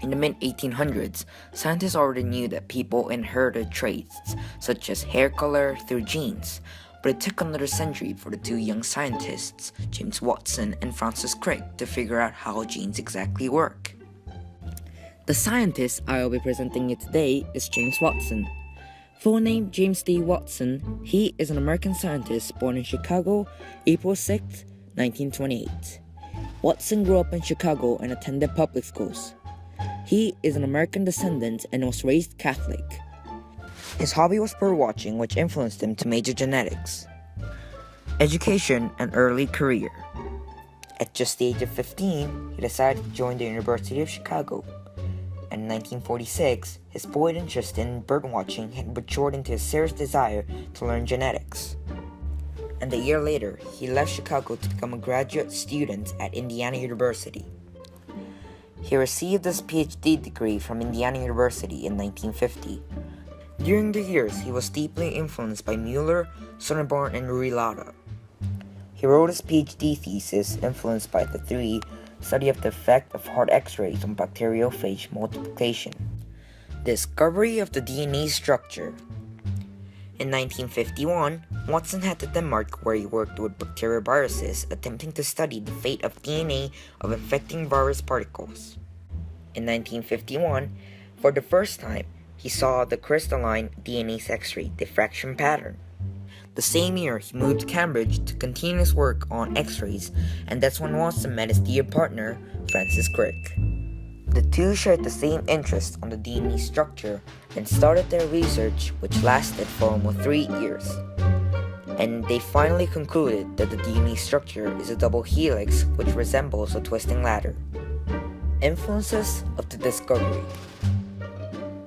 In the mid-1800s, scientists already knew that people inherited traits such as hair color through genes, but it took another century for the two young scientists, James Watson and Francis Crick, to figure out how genes exactly work. The scientist I will be presenting you today is James Watson. Full name James D. Watson, he is an American scientist born in Chicago, April 6, 1928. Watson grew up in Chicago and attended public schools. He is an American descendant and was raised Catholic. His hobby was bird watching, which influenced him to major genetics. Education and early career. At just the age of 15, he decided to join the University of Chicago. And in 1946, his bold interest in birdwatching had matured into a serious desire to learn genetics. And a year later, he left Chicago to become a graduate student at Indiana University. He received his PhD degree from Indiana University in 1950. During the years, he was deeply influenced by Mueller, Sonneborn, and Ruy-Lauda. He wrote his PhD thesis influenced by the theory study of the effect of hard X-rays on bacteriophage multiplication. Discovery of the DNA structure. In 1951, Watson headed to Denmark where he worked with bacterioviruses attempting to study the fate of DNA of infecting virus particles. In 1951, for the first time, he saw the crystalline DNA X-ray diffraction pattern. The same year, he moved to Cambridge to continue his work on X-rays, and that's when Watson met his dear partner, Francis Crick. The two shared the same interest on the DNA structure and started their research, which lasted for almost 3 years. And they finally concluded that the DNA structure is a double helix which resembles a twisting ladder. Influences of the discovery.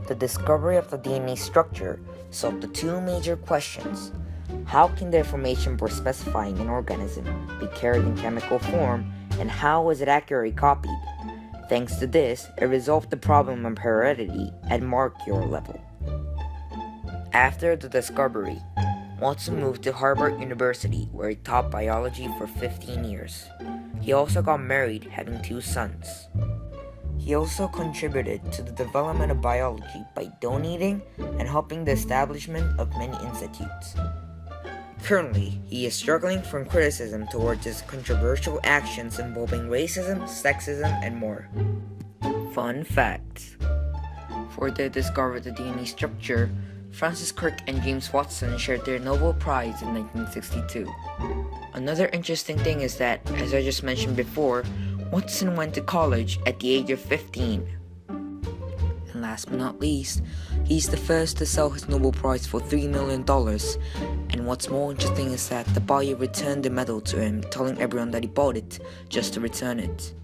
The discovery of the DNA structure solved the two major questions. How can the information we're specifying an organism be carried in chemical form, and how is it accurately copied? Thanks to this, it resolved the problem of heredity at molecular level. After the discovery, Watson moved to Harvard University where he taught biology for 15 years. He also got married, having 2 sons. He also contributed to the development of biology by donating and helping the establishment of many institutes. Currently, he is struggling from criticism towards his controversial actions involving racism, sexism, and more. Fun facts. For their discovery of the DNA structure, Francis Crick and James Watson shared their Nobel Prize in 1962. Another interesting thing is that, as I just mentioned before, Watson went to college at the age of 15. And last but not least, he's the first to sell his Nobel Prize for $3 million. And what's more interesting is that the buyer returned the medal to him, telling everyone that he bought it just to return it.